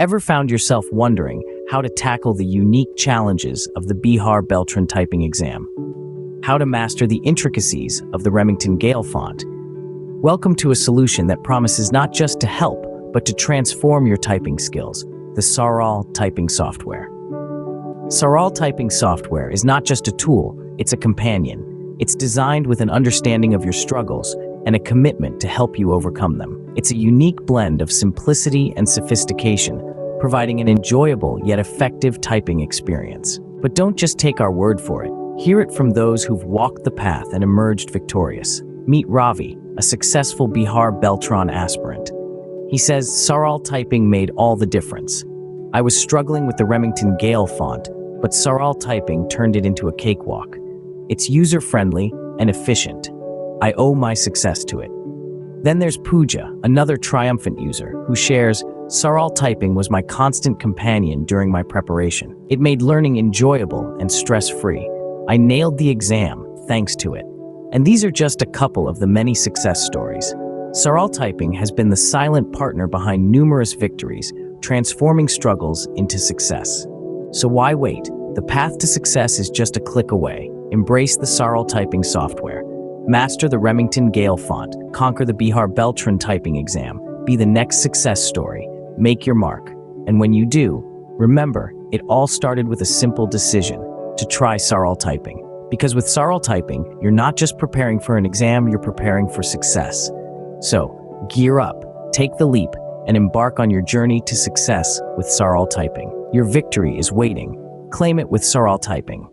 Ever found yourself wondering how to tackle the unique challenges of the Bihar Beltron Typing exam? How to master the intricacies of the Remington Gail Font? Welcome to a solution that promises not just to help, but to transform your typing skills, the Saral Typing Software. Saral Typing Software is not just a tool, it's a companion. It's designed with an understanding of your struggles and a commitment to help you overcome them. It's a unique blend of simplicity and sophistication, providing an enjoyable yet effective typing experience. But don't just take our word for it. Hear it from those who've walked the path and emerged victorious. Meet Ravi, a successful Bihar Beltron aspirant. He says, Saral Typing made all the difference. I was struggling with the Remington Gail Font, but Saral Typing turned it into a cakewalk. It's user-friendly and efficient. I owe my success to it. Then there's Pooja, another triumphant user, who shares, Saral Typing was my constant companion during my preparation. It made learning enjoyable and stress-free. I nailed the exam thanks to it. And these are just a couple of the many success stories. Saral Typing has been the silent partner behind numerous victories, transforming struggles into success. So why wait? The path to success is just a click away. Embrace the Saral Typing software. Master the Remington Gail Font. Conquer the Bihar Beltron Typing exam. Be the next success story. Make your mark. And when you do, remember, it all started with a simple decision to try Saral Typing. Because with Saral Typing, you're not just preparing for an exam, you're preparing for success. So, gear up, take the leap, and embark on your journey to success with Saral Typing. Your victory is waiting. Claim it with Saral Typing.